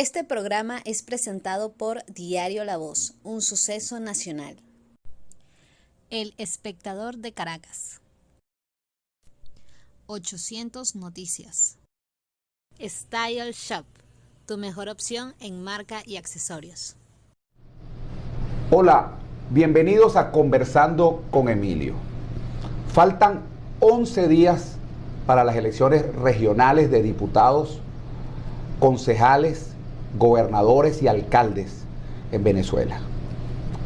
Este programa es presentado por Diario La Voz, un suceso nacional. El Espectador de Caracas. 800 Noticias. Style Shop, tu mejor opción en marca y accesorios. Hola, bienvenidos a Conversando con Emilio. Faltan 11 días para las elecciones regionales de diputados, concejales, gobernadores y alcaldes en Venezuela.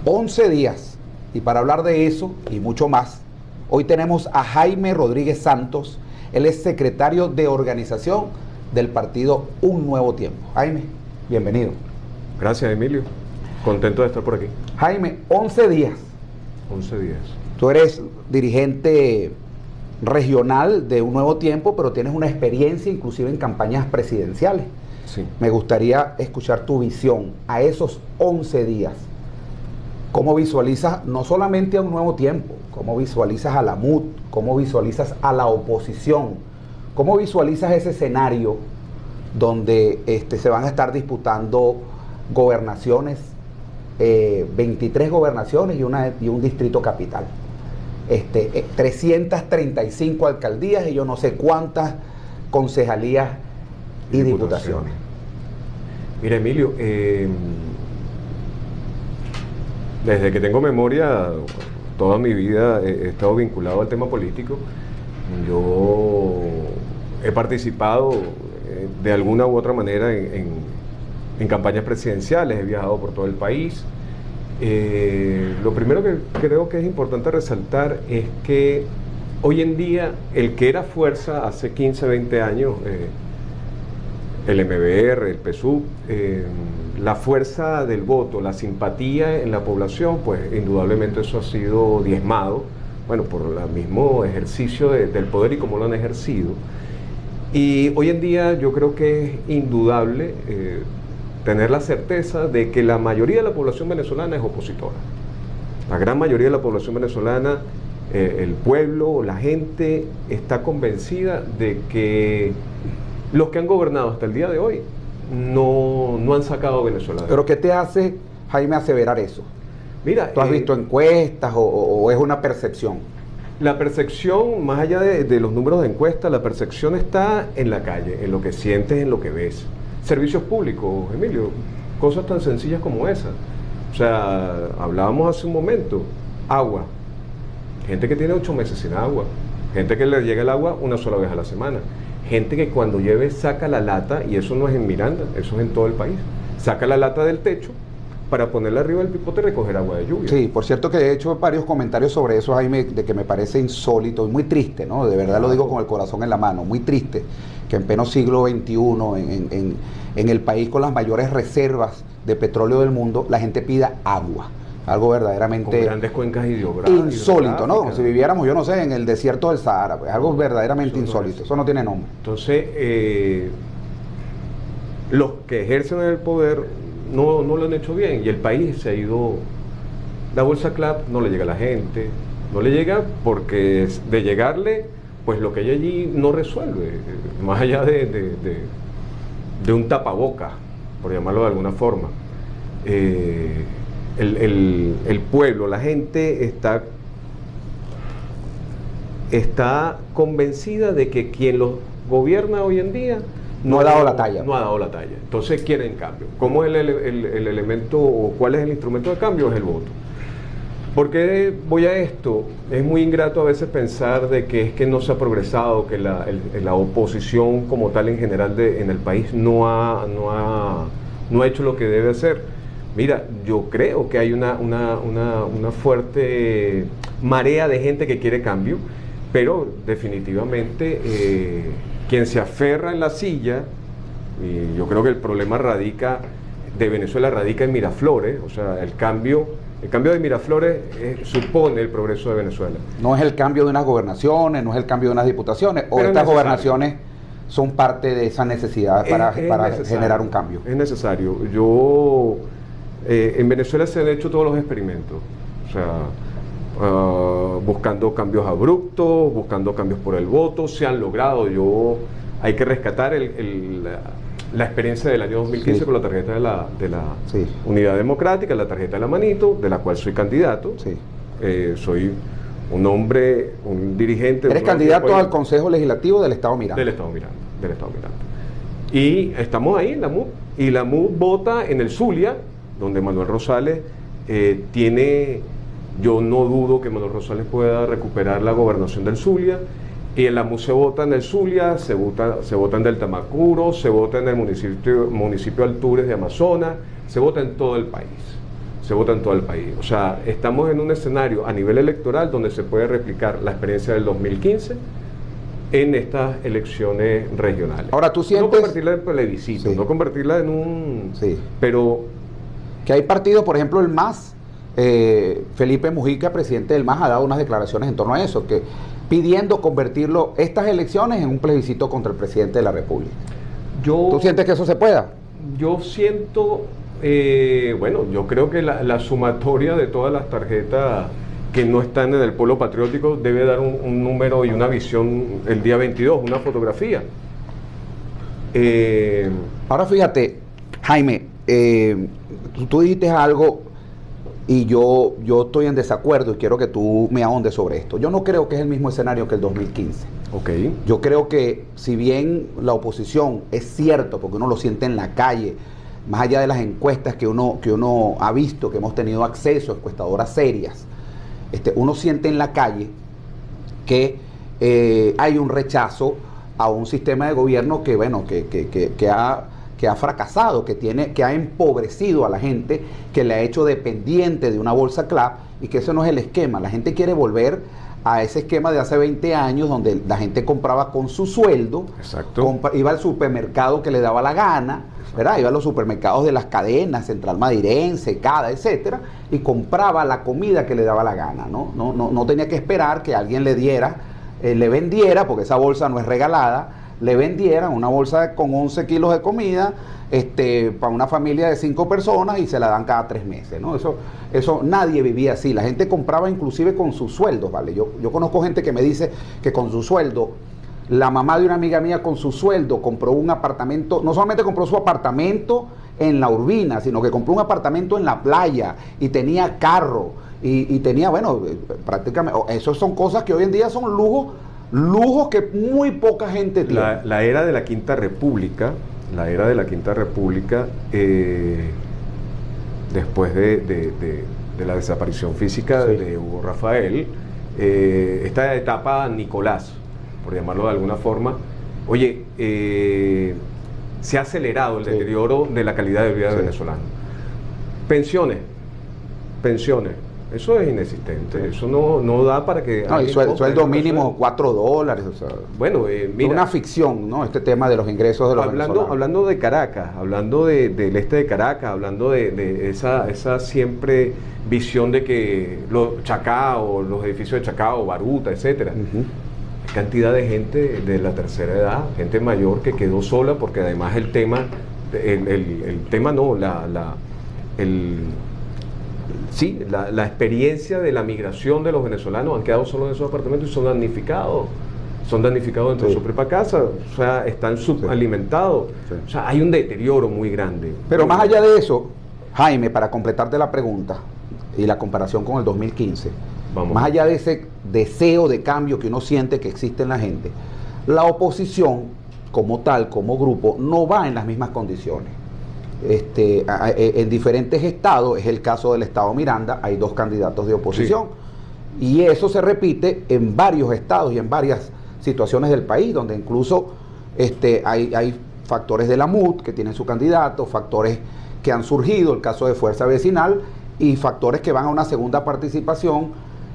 11 días. Y para hablar de eso y mucho más, hoy tenemos a Jaime Rodríguez Santos. Él es secretario de organización del partido Un Nuevo Tiempo. Jaime, bienvenido. Gracias, Emilio. Contento de estar por aquí. Jaime, 11 días. 11 días. Tú eres dirigente regional de Un Nuevo Tiempo, pero tienes una experiencia inclusive en campañas presidenciales. Sí. Me gustaría escuchar tu visión a esos 11 días. ¿Cómo visualizas no solamente a Un Nuevo Tiempo? ¿Cómo visualizas a la MUD? ¿Cómo visualizas a la oposición? ¿Cómo visualizas ese escenario donde se van a estar disputando gobernaciones, 23 gobernaciones y un distrito capital? 335 alcaldías y yo no sé cuántas concejalías y diputaciones. Mira, Emilio, desde que tengo memoria, toda mi vida he estado vinculado al tema político. Yo he participado de alguna u otra manera en campañas presidenciales, he viajado por todo el país. Lo primero que creo que es importante resaltar es que hoy en día el que era fuerza hace 15, 20 años, el MBR, el PSUV, la fuerza del voto, la simpatía en la población, pues indudablemente eso ha sido diezmado, bueno, por el mismo ejercicio del poder y cómo lo han ejercido. Y hoy en día yo creo que es indudable tener la certeza de que la mayoría de la población venezolana es opositora. La gran mayoría de la población venezolana, el pueblo, la gente, está convencida de que los que han gobernado hasta el día de hoy no han sacado a Venezuela. ¿Pero qué te hace, Jaime, aseverar eso? Mira, ¿tú has visto encuestas o es una percepción? La percepción, más allá de los números de encuesta, la percepción está en la calle, en lo que sientes, en lo que ves. Servicios públicos, Emilio, cosas tan sencillas como esa. O sea, hablábamos hace un momento, agua. Gente que tiene 8 meses sin agua. Gente que le llega el agua una sola vez a la semana. Gente que cuando llueve saca la lata, y eso no es en Miranda, eso es en todo el país. Saca la lata del techo para ponerla arriba del pipote y recoger agua de lluvia. Sí, por cierto que he hecho varios comentarios sobre eso, Jaime, de que me parece insólito y muy triste, ¿no? De verdad lo digo con el corazón en la mano, muy triste que en pleno siglo XXI, en el país con las mayores reservas de petróleo del mundo, la gente pida agua. Algo verdaderamente con grandes cuencas hidrográficas, insólito, ¿no? Si viviéramos, yo no sé, en el desierto del Sahara, pues algo verdaderamente insólito, eso no tiene nombre. Entonces, los que ejercen el poder no lo han hecho bien y el país se ha ido. La bolsa CLAP no le llega a la gente, no le llega porque de llegarle, pues lo que hay allí no resuelve, más allá de un tapaboca, por llamarlo de alguna forma. El pueblo, la gente está convencida de que quien los gobierna hoy en día no ha dado la talla. No ha dado la talla. Entonces quieren cambio. ¿Cómo es el elemento o cuál es el instrumento de cambio? Es el voto. ¿Por qué voy a esto? Es muy ingrato a veces pensar de que es que no se ha progresado, que la oposición como tal en general en el país no ha hecho lo que debe hacer. Mira, yo creo que hay una fuerte marea de gente que quiere cambio, pero definitivamente quien se aferra en la silla, y yo creo que el problema de Venezuela radica en Miraflores, o sea, el cambio de Miraflores supone el progreso de Venezuela. No es el cambio de unas gobernaciones, no es el cambio de unas diputaciones, o estas gobernaciones son parte de esa necesidad para generar un cambio. Es necesario. En Venezuela se han hecho todos los experimentos, o sea, buscando cambios abruptos, buscando cambios por el voto, se han logrado. Hay que rescatar la experiencia del año 2015 Sí. con la tarjeta de la Sí. Unidad Democrática, la tarjeta de la manito, de la cual soy candidato. Sí. Soy un hombre, un dirigente. Eres un candidato al Consejo Legislativo del Estado Miranda. Del Estado Miranda, del Estado Miranda. Y estamos ahí en la MUD. Y la MUD vota en el Zulia, donde Manuel Rosales tiene... Yo no dudo que Manuel Rosales pueda recuperar la gobernación del Zulia. Y en la MUD se vota en el Zulia, se vota en Delta Macuro, se vota en el municipio Altures de Amazonas, se vota en todo el país. Se vota en todo el país. O sea, estamos en un escenario a nivel electoral donde se puede replicar la experiencia del 2015 en estas elecciones regionales. Ahora, tú sientes... No convertirla en plebiscito, Sí. no convertirla en un... Sí. Pero... Que hay partidos, por ejemplo, el MAS, Felipe Mujica, presidente del MAS, ha dado unas declaraciones en torno a eso, que pidiendo convertirlo, estas elecciones, en un plebiscito contra el presidente de la República. ¿Tú sientes que eso se pueda? Yo siento... bueno, yo creo que la sumatoria de todas las tarjetas que no están en el polo patriótico debe dar un número y una visión el día 22, una fotografía. Ahora fíjate, Jaime, tú dijiste algo y yo estoy en desacuerdo y quiero que tú me ahondes sobre esto. Yo no creo que es el mismo escenario que el 2015. Ok. Yo creo que si bien la oposición es cierto, porque uno lo siente en la calle, más allá de las encuestas que uno ha visto, que hemos tenido acceso, encuestadoras serias, uno siente en la calle que hay un rechazo a un sistema de gobierno que, bueno, que ha fracasado, que ha empobrecido a la gente, que le ha hecho dependiente de una bolsa CLAP, y que ese no es el esquema. La gente quiere volver a ese esquema de hace 20 años donde la gente compraba con su sueldo. Exacto. Iba al supermercado que le daba la gana, ¿verdad? Iba a los supermercados de las cadenas, Central Madirense, Cada, etcétera, y compraba la comida que le daba la gana, ¿no? No tenía que esperar que alguien le diera, le vendiera, porque esa bolsa no es regalada, le vendieran una bolsa con 11 kilos de comida para una familia de 5 personas y se la dan cada 3 meses, ¿no? Eso nadie vivía así. La gente compraba inclusive con sus sueldos, ¿vale? Yo conozco gente que me dice que con su sueldo, la mamá de una amiga mía con su sueldo compró un apartamento, no solamente compró su apartamento en la Urbina, sino que compró un apartamento en la playa y tenía carro y tenía, bueno, prácticamente, eso son cosas que hoy en día son lujos que muy poca gente tiene. La era de la Quinta República, después de la desaparición física Sí. de Hugo Rafael, esta etapa Nicolás, por llamarlo de alguna forma, oye, se ha acelerado el Sí. deterioro de la calidad de vida del Sí. venezolano. Pensiones, eso es inexistente, eso no da para que... No, y alguien sueldo compre mínimo $4, o sea, Bueno, mira, una ficción, ¿no? Este tema de los ingresos de los venezolanos. hablando de Caracas, hablando del este de Caracas, hablando de esa siempre visión de que los Chacao, los edificios de Chacao, Baruta, etcétera, Ujú. cantidad de gente de la tercera edad, gente mayor que quedó sola, porque además el tema no, la experiencia de la migración de los venezolanos, han quedado solos en esos apartamentos y son damnificados dentro de Sí. su propia casa, o sea, están subalimentados, Sí. o sea, hay un deterioro muy grande. Pero más allá de eso, Jaime, para completarte la pregunta y la comparación con el 2015, Vamos. más allá de ese deseo de cambio que uno siente que existe en la gente, la oposición como tal, como grupo, no va en las mismas condiciones. En diferentes estados, es el caso del estado Miranda, hay 2 candidatos de oposición, y eso se repite en varios estados y en varias situaciones del país, donde incluso hay factores de la MUD que tienen su candidato, factores que han surgido, el caso de Fuerza Vecinal, y factores que van a una segunda participación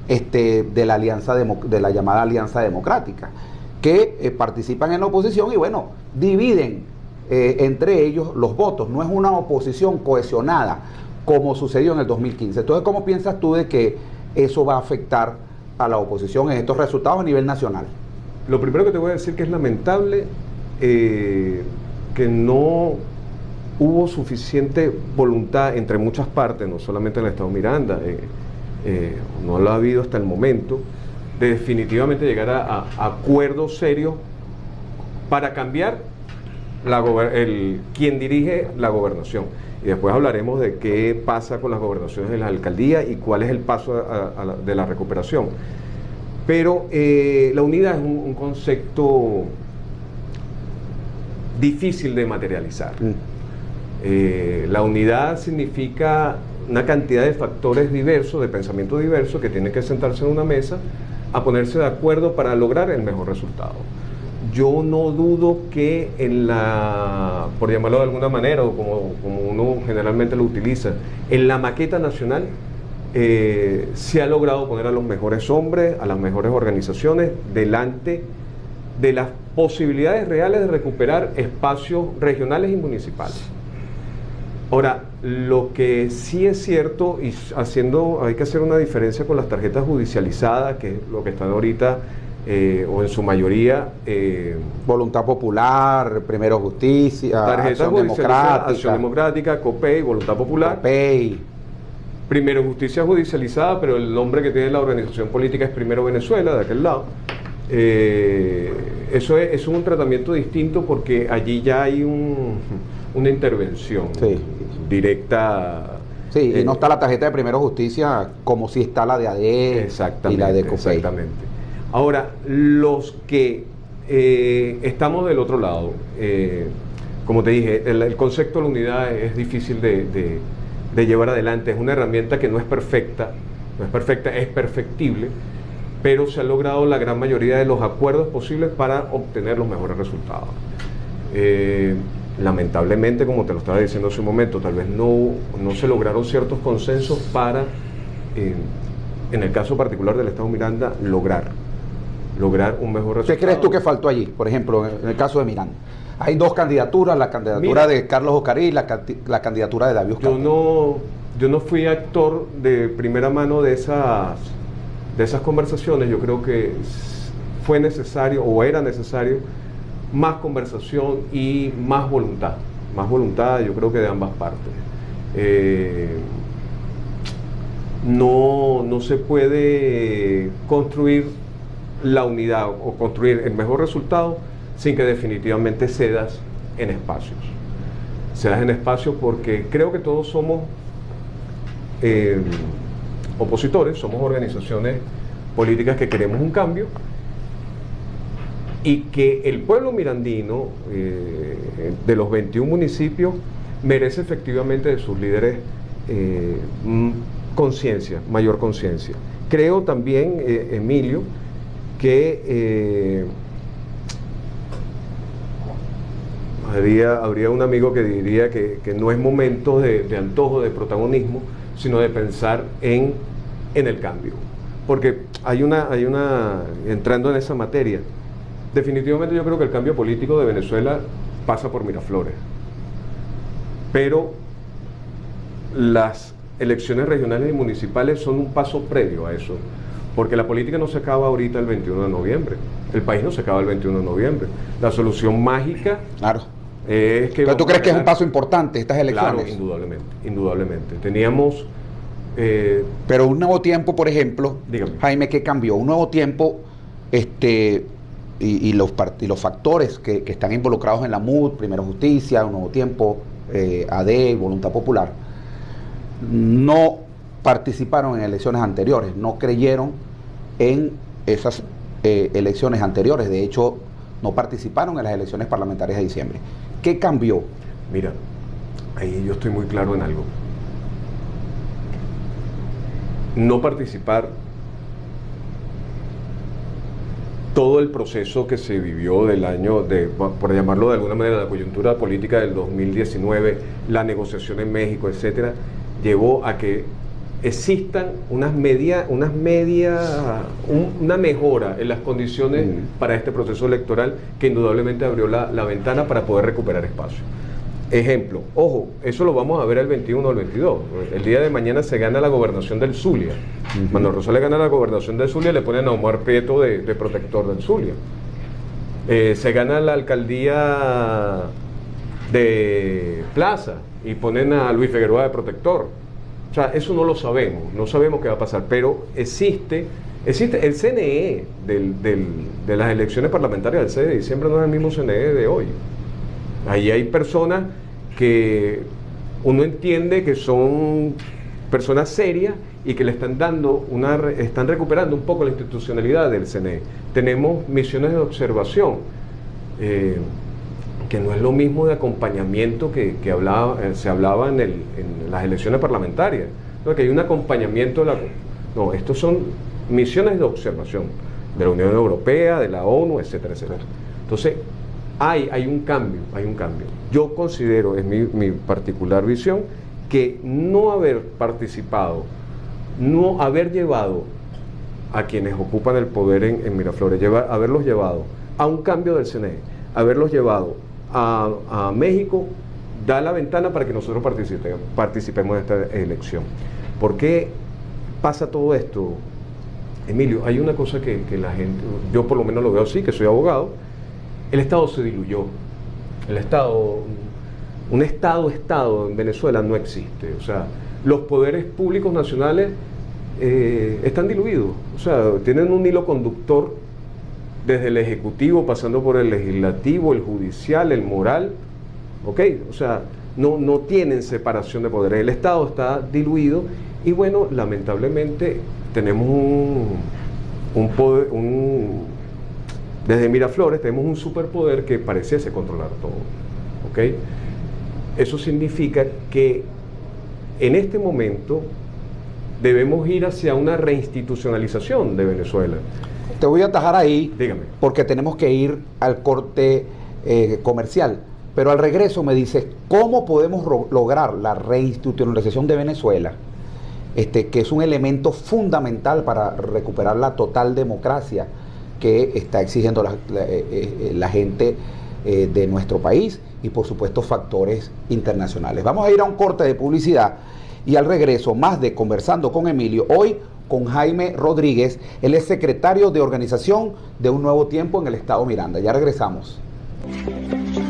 de la alianza de la llamada Alianza Democrática, que participan en la oposición y bueno, dividen entre ellos los votos. No es una oposición cohesionada como sucedió en el 2015. Entonces, ¿cómo piensas tú de que eso va a afectar a la oposición en estos resultados a nivel nacional? Lo primero que te voy a decir que es lamentable que no hubo suficiente voluntad entre muchas partes, no solamente en el estado Miranda, no lo ha habido hasta el momento, de definitivamente llegar a acuerdos serios para cambiar quien dirige la gobernación. Y después hablaremos de qué pasa con las gobernaciones de la alcaldía y cuál es el paso de la recuperación. Pero la unidad es un concepto difícil de materializar. La unidad significa una cantidad de factores diversos, de pensamiento diverso, que tienen que sentarse en una mesa a ponerse de acuerdo para lograr el mejor resultado. Yo no dudo que por llamarlo de alguna manera, o como uno generalmente lo utiliza, en la maqueta nacional se ha logrado poner a los mejores hombres, a las mejores organizaciones, delante de las posibilidades reales de recuperar espacios regionales y municipales. Ahora, lo que sí es cierto, y hay que hacer una diferencia con las tarjetas judicializadas, que es lo que están ahorita, o en su mayoría... Voluntad Popular, Primero Justicia, Acción Democrática, COPEI, Voluntad Popular. COPEI. Primero Justicia judicializada, pero el nombre que tiene la organización política es Primero Venezuela, de aquel lado. Eso es un tratamiento distinto porque allí ya hay una intervención directa. Sí, y no está la tarjeta de Primero Justicia como si está la de ADE y la de COPEI. Exactamente. Ahora, los que estamos del otro lado, como te dije, el concepto de la unidad es difícil de llevar adelante. Es una herramienta que no es perfecta, es perfectible, pero se ha logrado la gran mayoría de los acuerdos posibles para obtener los mejores resultados. Lamentablemente, como te lo estaba diciendo hace un momento, tal vez no se lograron ciertos consensos para, en el caso particular del Estado Miranda, lograr un mejor resultado. ¿Qué crees tú que faltó allí? Por ejemplo, en el caso de Miranda. Hay dos candidaturas, la candidatura de Carlos Ocarí y la candidatura de David Oscar. Yo no fui actor de primera mano de esas conversaciones. Yo creo que fue necesario, o era necesario, más conversación y más voluntad. Más voluntad, yo creo que de ambas partes. No se puede construir la unidad o construir el mejor resultado sin que definitivamente cedas en espacios. Cedas en espacios porque creo que todos somos opositores, somos organizaciones políticas que queremos un cambio y que el pueblo mirandino de los 21 municipios merece efectivamente de sus líderes conciencia, mayor conciencia. Creo también, Emilio, que habría un amigo que diría que no es momento de antojo, de protagonismo, sino de pensar en el cambio. Porque entrando en esa materia, definitivamente yo creo que el cambio político de Venezuela pasa por Miraflores. Pero las elecciones regionales y municipales son un paso previo a eso. Porque la política no se acaba ahorita el 21 de noviembre. El país no se acaba el 21 de noviembre. La solución mágica es que... ¿Pero tú crees que es un paso importante estas elecciones? Claro, indudablemente. Teníamos... Pero un nuevo tiempo, por ejemplo, dígame. Jaime, ¿qué cambió? Un nuevo tiempo, y los factores que están involucrados en la MUD, Primero Justicia, un nuevo tiempo, AD, Voluntad Popular, no participaron en elecciones anteriores, no creyeron en esas elecciones anteriores, de hecho no participaron en las elecciones parlamentarias de diciembre. ¿Qué cambió? Mira, ahí yo estoy muy claro en algo. No participar, todo el proceso que se vivió del año, por llamarlo de alguna manera, la coyuntura política del 2019, la negociación en México, etcétera, llevó a que existan una mejora en las condiciones para este proceso electoral que indudablemente abrió la ventana para poder recuperar espacio. Ejemplo, ojo, eso lo vamos a ver el 21 o el 22. El día de mañana se gana la gobernación del Zulia. Cuando Rosales gana la gobernación del Zulia, le ponen a Omar Prieto de protector del Zulia. Se gana la alcaldía de Plaza y ponen a Luis Figueroa de protector. O sea, eso no lo sabemos, no sabemos qué va a pasar, pero existe el CNE de las elecciones parlamentarias del 6 de diciembre, no es el mismo CNE de hoy. Ahí hay personas que uno entiende que son personas serias y que le están están recuperando un poco la institucionalidad del CNE. Tenemos misiones de observación, que no es lo mismo de acompañamiento que se hablaba en las elecciones parlamentarias, ¿no? Que hay un acompañamiento no, estos son misiones de observación de la Unión Europea, de la ONU, etcétera, etcétera. Entonces, hay un cambio. Yo considero, es mi particular visión, que no haber participado, no haber llevado a quienes ocupan el poder en Miraflores, haberlos llevado a un cambio del CNE, haberlos llevado a México, da la ventana para que nosotros participemos de esta elección. ¿Por qué pasa todo esto, Emilio? Hay una cosa que la gente, yo por lo menos lo veo así, que soy abogado. El Estado se diluyó. Un Estado en Venezuela no existe. O sea, los poderes públicos nacionales están diluidos. O sea, tienen un hilo conductor desde el Ejecutivo, pasando por el Legislativo, el Judicial, el Moral. ¿Ok? O sea, no tienen separación de poderes. El Estado está diluido y bueno, lamentablemente tenemos un poder, desde Miraflores tenemos un superpoder que pareciese controlar todo, ¿ok? Eso significa que en este momento debemos ir hacia una reinstitucionalización de Venezuela. Te voy a atajar ahí. Dígame. Porque tenemos que ir al corte comercial. Pero al regreso me dices, ¿cómo podemos lograr la reinstitucionalización de Venezuela? Que es un elemento fundamental para recuperar la total democracia que está exigiendo la gente de nuestro país y por supuesto factores internacionales. Vamos a ir a un corte de publicidad y al regreso más de Conversando con Emilio, hoy con Jaime Rodríguez, él es secretario de organización de Un Nuevo Tiempo en el Estado Miranda. Ya regresamos.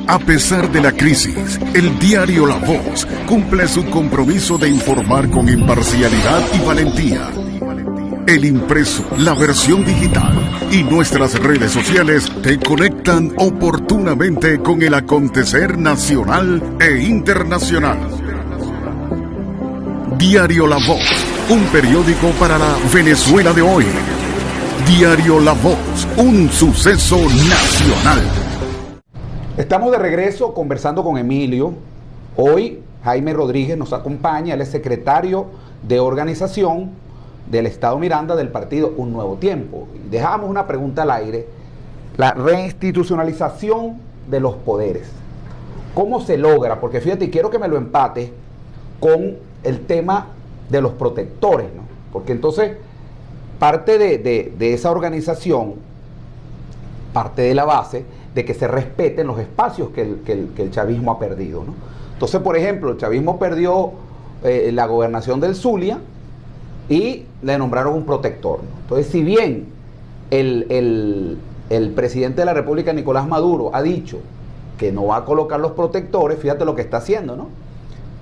A pesar de la crisis, el diario La Voz cumple su compromiso de informar con imparcialidad y valentía. El impreso, la versión digital y nuestras redes sociales te conectan oportunamente con el acontecer nacional e internacional. Diario La Voz, un periódico para la Venezuela de hoy. Diario La Voz, un suceso nacional. Estamos de regreso conversando con Emilio. Hoy Jaime Rodríguez nos acompaña, él es secretario de organización del Estado Miranda del partido Un Nuevo Tiempo. Y dejamos una pregunta al aire, la reinstitucionalización de los poderes. ¿Cómo se logra? Porque fíjate, quiero que me lo empates con el tema de los protectores, ¿no? Porque entonces parte de esa organización, parte de la base de que se respeten los espacios que el chavismo ha perdido, ¿no? Entonces, por ejemplo, el chavismo perdió la gobernación del Zulia y le nombraron un protector, ¿no? Entonces, si bien el presidente de la República, Nicolás Maduro, ha dicho que no va a colocar los protectores, fíjate lo que está haciendo, ¿no?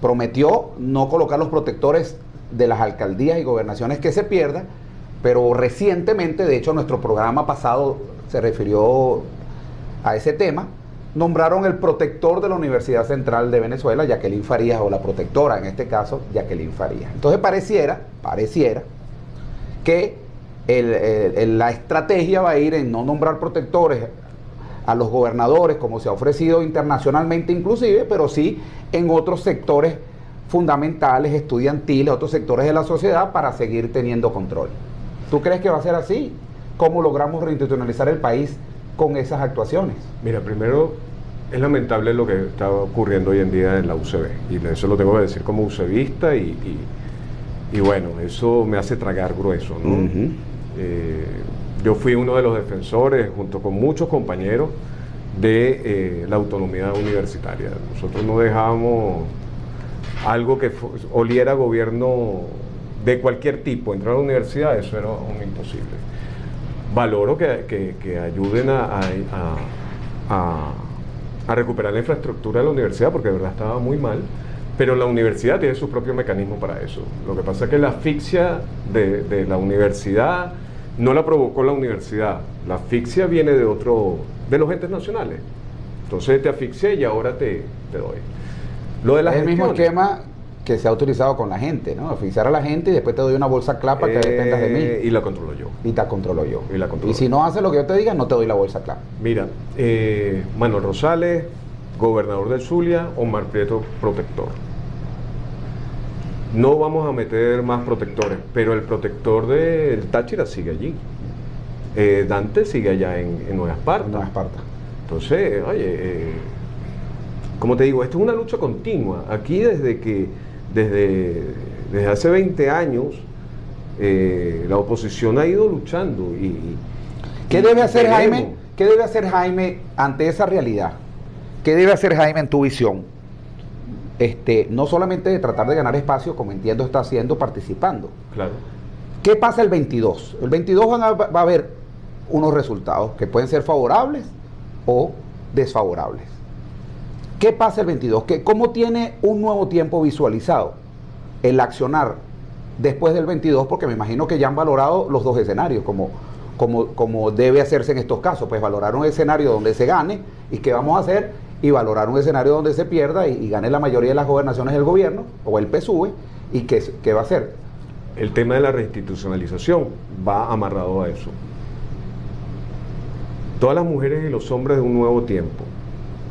Prometió no colocar los protectores de las alcaldías y gobernaciones que se pierdan, pero recientemente, de hecho, nuestro programa pasado se refirió a ese tema, nombraron el protector de la Universidad Central de Venezuela, Jacqueline Farías, o la protectora, en este caso, Jacqueline Farías. Entonces pareciera que la estrategia va a ir en no nombrar protectores a los gobernadores, como se ha ofrecido internacionalmente inclusive, pero sí en otros sectores fundamentales, estudiantiles, otros sectores de la sociedad, para seguir teniendo control. ¿Tú crees que va a ser así? ¿Cómo logramos reinstitucionalizar el país con esas actuaciones? Mira, primero, es lamentable lo que está ocurriendo hoy en día en la UCB, y eso lo tengo que decir como UCBista, y bueno, eso me hace tragar grueso, ¿no? Uh-huh. Yo fui uno de los defensores, junto con muchos compañeros, de la autonomía universitaria. Nosotros no dejábamos algo que oliera a gobierno de cualquier tipo. Entrar a la universidad, eso era un imposible. Valoro que ayuden a recuperar la infraestructura de la universidad, porque de verdad estaba muy mal, pero la universidad tiene sus propios mecanismos para eso. Lo que pasa es que la asfixia de la universidad no la provocó la universidad, la asfixia viene de los entes nacionales. Entonces te asfixié y ahora te doy. Lo de las es el mismo gestiones. esquema que se ha utilizado con la gente, ¿no? Asfixiar a la gente y después te doy una bolsa CLAP para que dependas de mí. Y la controlo yo. Y te controlo yo. Y la controlo Y si yo. no haces lo que yo te diga, no te doy la bolsa CLAP. Mira, Manuel Rosales, gobernador del Zulia, Omar Prieto, protector. No vamos a meter más protectores, pero el protector del Táchira sigue allí. Dante sigue allá en Nueva Esparta. Nueva Esparta. Entonces, oye, como te digo, esto es una lucha continua. Aquí desde hace 20 años la oposición ha ido luchando. ¿Qué debe hacer Jaime? ¿Qué debe hacer Jaime ante esa realidad? ¿Qué debe hacer Jaime en tu visión? No solamente de tratar de ganar espacio, como entiendo está haciendo, participando. Claro. ¿Qué pasa el 22? El 22 va a haber unos resultados que pueden ser favorables o desfavorables. ¿Qué pasa el 22? ¿Cómo tiene un nuevo tiempo visualizado el accionar después del 22? Porque me imagino que ya han valorado los dos escenarios, como debe hacerse en estos casos, pues valorar un escenario donde se gane y qué vamos a hacer, y valorar un escenario donde se pierda y gane la mayoría de las gobernaciones del gobierno o el PSUV, y qué va a hacer. El tema de la reinstitucionalización va amarrado a eso. Todas las mujeres y los hombres de un nuevo tiempo,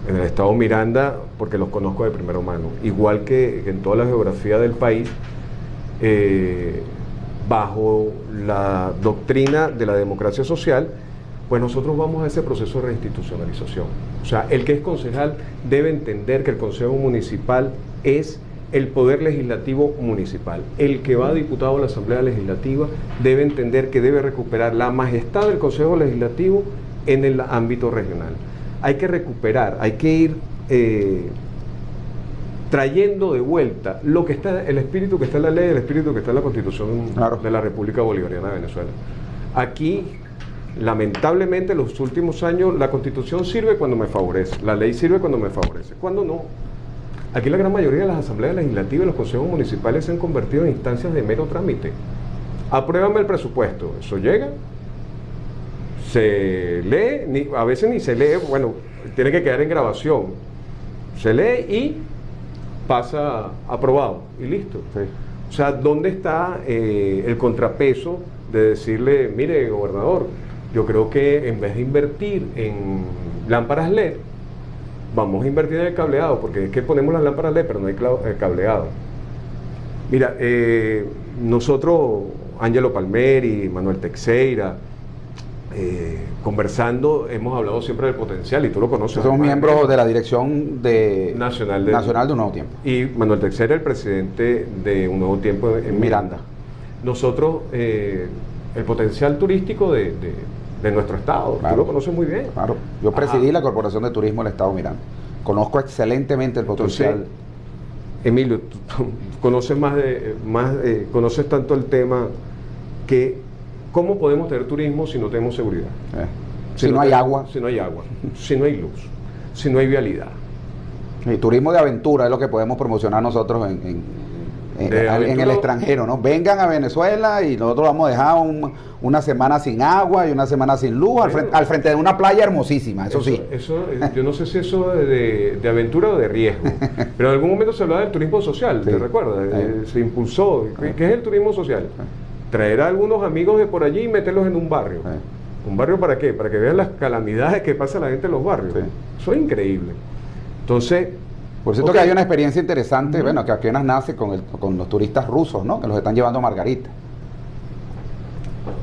en el estado Miranda, porque los conozco de primera mano, igual que en toda la geografía del país, bajo la doctrina de la democracia social, pues nosotros vamos a ese proceso de reinstitucionalización. O sea, el que es concejal debe entender que el Consejo Municipal es el poder legislativo municipal. El que va diputado a la Asamblea Legislativa debe entender que debe recuperar la majestad del Consejo Legislativo en el ámbito regional. Hay que recuperar, hay que ir trayendo de vuelta lo que está, el espíritu que está en la ley, el espíritu que está en la Constitución de la República Bolivariana de Venezuela. Aquí, lamentablemente, en los últimos años, la Constitución sirve cuando me favorece, la ley sirve cuando me favorece, cuando no. Aquí la gran mayoría de las asambleas legislativas y los consejos municipales se han convertido en instancias de mero trámite. Apruébame el presupuesto, eso llega, se lee, a veces ni se lee, bueno, tiene que quedar en grabación, se lee y pasa aprobado y listo. Sí. O sea, ¿dónde está el contrapeso de decirle, mire, gobernador, yo creo que en vez de invertir en lámparas LED, vamos a invertir en el cableado, porque es que ponemos las lámparas LED, pero no hay cableado. Mira, nosotros, Ángelo Palmeri, Manuel Teixeira, conversando, hemos hablado siempre del potencial, y tú lo conoces. Somos miembros de la dirección nacional de Un Nuevo Tiempo. Y Manuel Teixeira, el presidente de Un Nuevo Tiempo en Miranda. Nosotros, el potencial turístico de nuestro estado, claro, tú lo conoces muy bien. Claro, yo presidí la Corporación de Turismo del Estado Miranda. Conozco excelentemente el potencial. Entonces, Emilio, tú conoces conoces tanto el tema que ¿cómo podemos tener turismo si no tenemos seguridad? Si no hay agua. Si no hay agua, si no hay luz, si no hay vialidad. Y turismo de aventura es lo que podemos promocionar nosotros en el extranjero, ¿no? Vengan a Venezuela y nosotros vamos a dejar una semana sin agua y una semana sin luz, bueno, al frente de una playa hermosísima, eso sí. Yo no sé si eso de aventura o de riesgo, pero en algún momento se hablaba del turismo social, sí. ¿Te recuerdas? Se impulsó. ¿Qué es el turismo social? Traer a algunos amigos de por allí y meterlos en un barrio. ¿Un barrio para qué? Para que vean las calamidades que pasa la gente en los barrios. Eso es increíble. Entonces, por cierto, que hay una experiencia interesante, bueno, que apenas nace con los turistas rusos, ¿no? Que los están llevando a Margarita.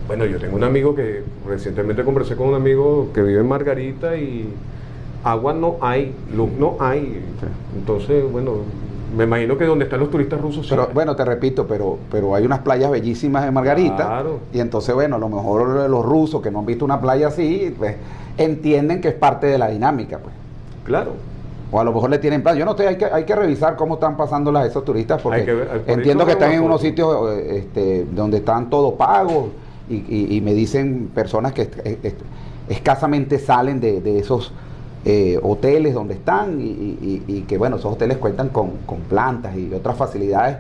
Bueno, yo tengo un amigo que recientemente conversé con un amigo que vive en Margarita y agua no hay, luz no hay. Entonces, bueno, me imagino que donde están los turistas rusos... Pero, bueno, te repito, pero hay unas playas bellísimas en Margarita. Claro. Y entonces, bueno, a lo mejor los rusos que no han visto una playa así, pues entienden que es parte de la dinámica, pues. Claro. O a lo mejor le tienen plan. Yo no sé, hay que revisar cómo están pasando esos turistas, porque entiendo que están en unos sitios donde están todo pagos y me dicen personas que escasamente salen de esos hoteles donde están y que, bueno, esos hoteles cuentan con plantas y otras facilidades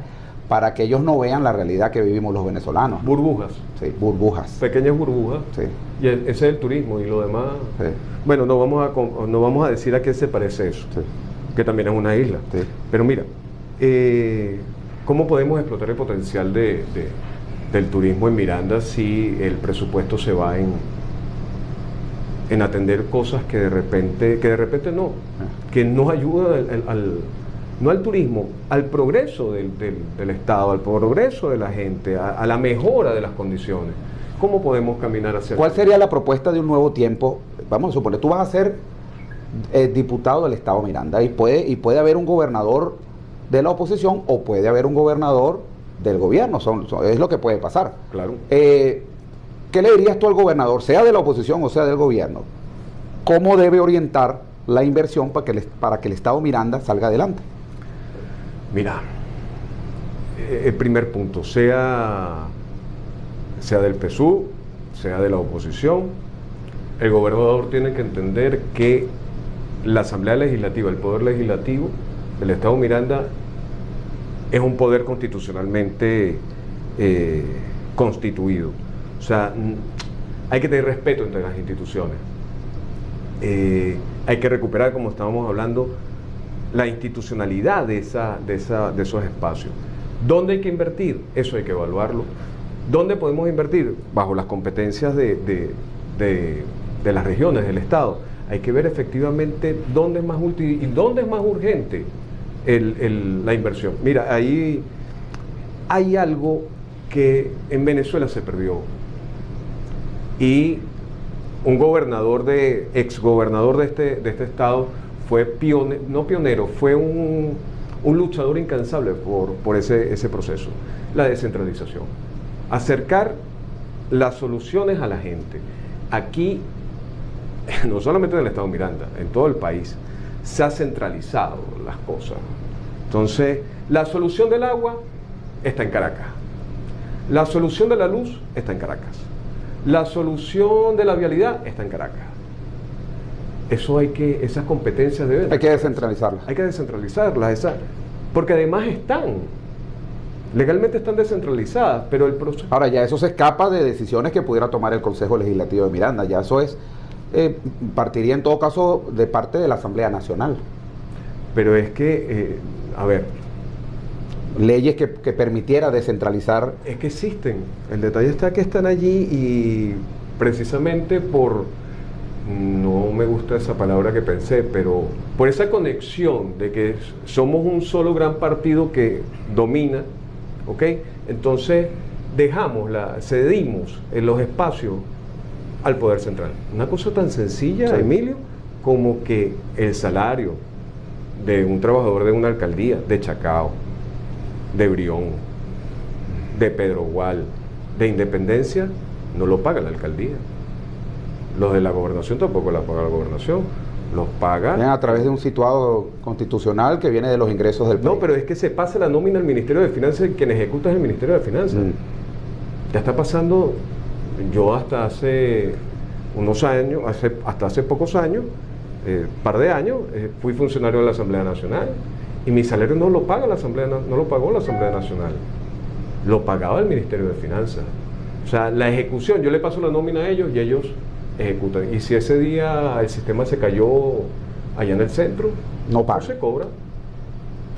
para que ellos no vean la realidad que vivimos los venezolanos. Burbujas. Sí, burbujas. Pequeñas burbujas. Sí. Y ese es el turismo y lo demás. Sí. Bueno, no vamos a decir a qué se parece eso, Sí. que también es una isla. Sí. Pero mira, ¿cómo podemos explotar el potencial del turismo en Miranda si el presupuesto se va en atender cosas que de repente no, que no ayudan no al turismo, al progreso del Estado, al progreso de la gente, a la mejora de las condiciones? ¿Cómo podemos caminar hacia ¿Cuál sería la propuesta de un nuevo tiempo? Vamos a suponer, tú vas a ser diputado del Estado Miranda y puede haber un gobernador de la oposición o puede haber un gobernador del gobierno, es lo que puede pasar. Claro. ¿Qué le dirías tú al gobernador, sea de la oposición o sea del gobierno? ¿Cómo debe orientar la inversión para que el Estado Miranda salga adelante? Mira, el primer punto, sea del PSUV, sea de la oposición, el gobernador tiene que entender que la Asamblea Legislativa, el Poder Legislativo del Estado Miranda, es un poder constitucionalmente constituido. O sea, hay que tener respeto entre las instituciones. Hay que recuperar, como estábamos hablando, la institucionalidad de esos espacios. ¿Dónde hay que invertir? Eso hay que evaluarlo. ¿Dónde podemos invertir? Bajo las competencias de las regiones, del Estado. Hay que ver efectivamente dónde es más útil y dónde es más urgente la inversión. Mira, ahí hay algo que en Venezuela se perdió. Y un exgobernador de este estado fue fue un luchador incansable por ese proceso, la descentralización. Acercar las soluciones a la gente. Aquí, no solamente en el estado Miranda, en todo el país, se ha centralizado las cosas. Entonces, la solución del agua está en Caracas. La solución de la luz está en Caracas. La solución de la vialidad está en Caracas. Esas competencias deben... Hay que descentralizarlas. Hay que descentralizarlas, porque además legalmente están descentralizadas, pero el proceso... Ahora, ya eso se escapa de decisiones que pudiera tomar el Consejo Legislativo de Miranda, ya eso partiría en todo caso de parte de la Asamblea Nacional. Pero es que, a ver... Leyes que permitiera descentralizar... Es que existen, el detalle está que están allí y precisamente no me gusta esa palabra que pensé, pero por esa conexión de que somos un solo gran partido que domina, ¿ok? Entonces cedimos en los espacios al Poder Central. Una cosa tan sencilla, sí, Emilio, como que el salario de un trabajador de una alcaldía, de Chacao, de Brión, de Pedrogual, de Independencia, no lo paga la alcaldía. Los de la gobernación tampoco la paga la gobernación, los paga... a través de un situado constitucional que viene de los ingresos del país. No, pero es que se pasa la nómina al Ministerio de Finanzas y quien ejecuta es el Ministerio de Finanzas. Ya está pasando, yo hasta hace unos años, hasta hace pocos años, par de años, fui funcionario de la Asamblea Nacional y mi salario no lo paga no lo pagó la Asamblea Nacional, lo pagaba el Ministerio de Finanzas. O sea, la ejecución, yo le paso la nómina a ellos y ellos ejecutan. Y si ese día el sistema se cayó allá en el centro, no paga, no se cobra.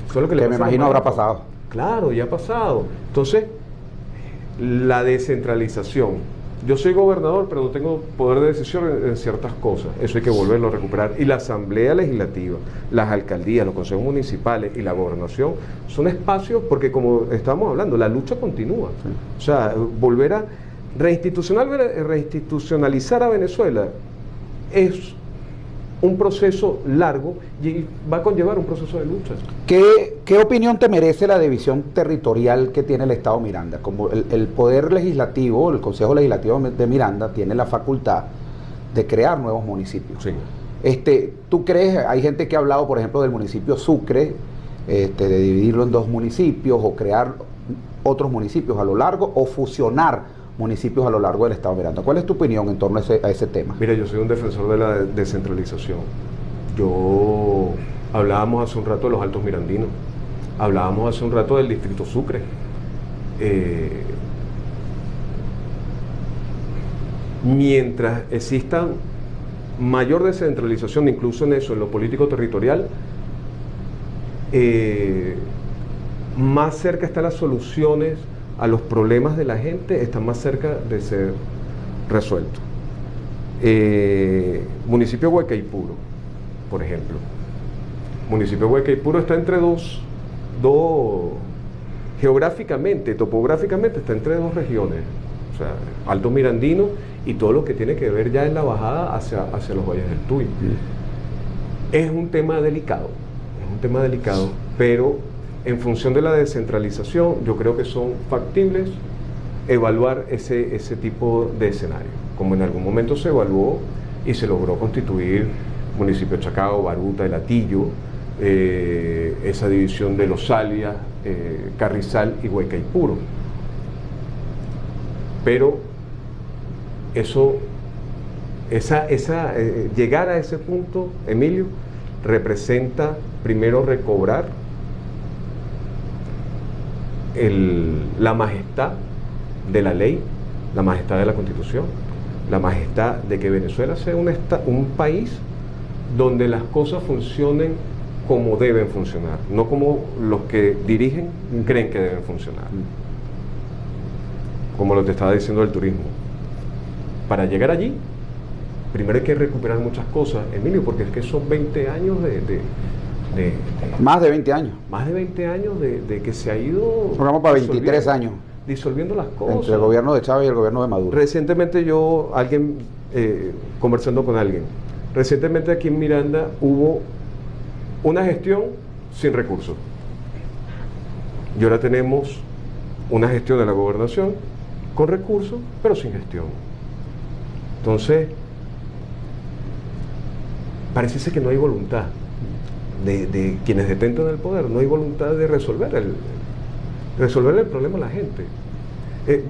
Eso es lo que me imagino habrá pasado. Claro, ya ha pasado. Entonces, la descentralización. Yo soy gobernador, pero no tengo poder de decisión en ciertas cosas. Eso hay que volverlo a recuperar. Y la Asamblea Legislativa, las alcaldías, los consejos municipales y la gobernación son espacios porque, como estamos hablando, la lucha continúa. Sí. O sea, volver a reinstitucionalizar a Venezuela es un proceso largo y va a conllevar un proceso de lucha. ¿Qué opinión te merece la división territorial que tiene el Estado Miranda? Como el Poder Legislativo, el Consejo Legislativo de Miranda tiene la facultad de crear nuevos municipios. Sí. ¿Tú crees, hay gente que ha hablado, por ejemplo, del municipio Sucre, de dividirlo en 2 municipios o crear otros municipios a lo largo o fusionar municipios a lo largo del Estado Miranda? ¿Cuál es tu opinión en torno a ese tema? Mira, yo soy un defensor de la descentralización. Hablábamos hace un rato de los Altos Mirandinos. Hablábamos hace un rato del distrito Sucre. Mientras exista mayor descentralización, incluso en eso, en lo político territorial, más cerca están las soluciones a los problemas de la gente, están más cerca de ser resueltos. Municipio de Huaycaipuro, por ejemplo. Municipio de Huaycaipuro está entre dos, geográficamente, topográficamente, está entre dos regiones, o sea, Alto Mirandino y todo lo que tiene que ver ya en la bajada hacia los valles del Tuy. Es un tema delicado, pero en función de la descentralización, yo creo que son factibles evaluar ese tipo de escenario, como en algún momento se evaluó y se logró constituir municipio de Chacao, Baruta, El Hatillo, esa división de Los Alias, Carrizal y Huaycaipuro. Pero llegar a ese punto, Emilio, representa primero recobrar la majestad de la ley, la majestad de la Constitución, la majestad de que Venezuela sea un país donde las cosas funcionen como deben funcionar, no como los que dirigen creen que deben funcionar. Como lo te estaba diciendo del turismo. Para llegar allí, primero hay que recuperar muchas cosas, Emilio, porque es que son 20 años más de 20 años. Más de 20 años de que se ha ido... Vamos para 23 años. Disolviendo las cosas. Entre el gobierno de Chávez y el gobierno de Maduro. Recientemente conversando con alguien, recientemente aquí en Miranda hubo una gestión sin recursos. Y ahora tenemos una gestión de la gobernación con recursos, pero sin gestión. Entonces, parece que no hay voluntad de quienes detentan el poder, no hay voluntad de resolver el problema a la gente.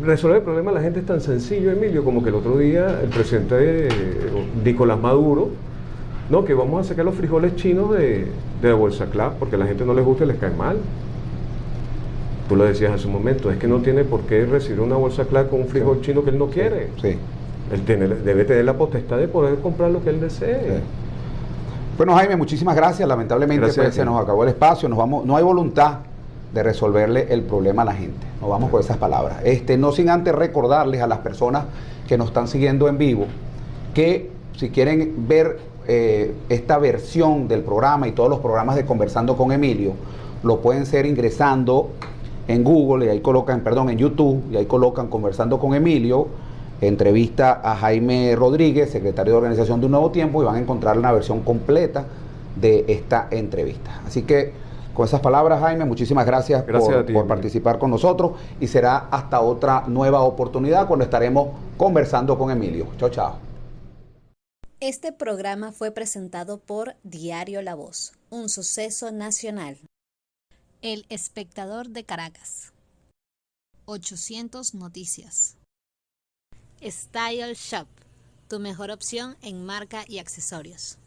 Resolver el problema a la gente es tan sencillo, Emilio, como que el otro día el presidente Nicolás Maduro, no, que vamos a sacar los frijoles chinos de la Bolsa Club porque a la gente no les gusta y les cae mal. Tú lo decías hace un momento, es que no tiene por qué recibir una Bolsa Club con un frijol chino que él no quiere. Sí. Él debe tener la potestad de poder comprar lo que él desee. Sí. Bueno, Jaime, muchísimas gracias. Lamentablemente se nos acabó el espacio, no hay voluntad de resolverle el problema a la gente. Nos vamos con esas palabras. No sin antes recordarles a las personas que nos están siguiendo en vivo que si quieren ver esta versión del programa y todos los programas de Conversando con Emilio, lo pueden hacer ingresando en Google y ahí colocan, en YouTube, y ahí colocan Conversando con Emilio, entrevista a Jaime Rodríguez, secretario de Organización de Un Nuevo Tiempo, y van a encontrar una versión completa de esta entrevista. Así que con esas palabras, Jaime, muchísimas gracias por participar con nosotros, y será hasta otra nueva oportunidad cuando estaremos conversando con Emilio. Chao, chao. Este programa fue presentado por Diario La Voz, un suceso nacional. El Espectador de Caracas. 800 Noticias. Style Shop, tu mejor opción en marca y accesorios.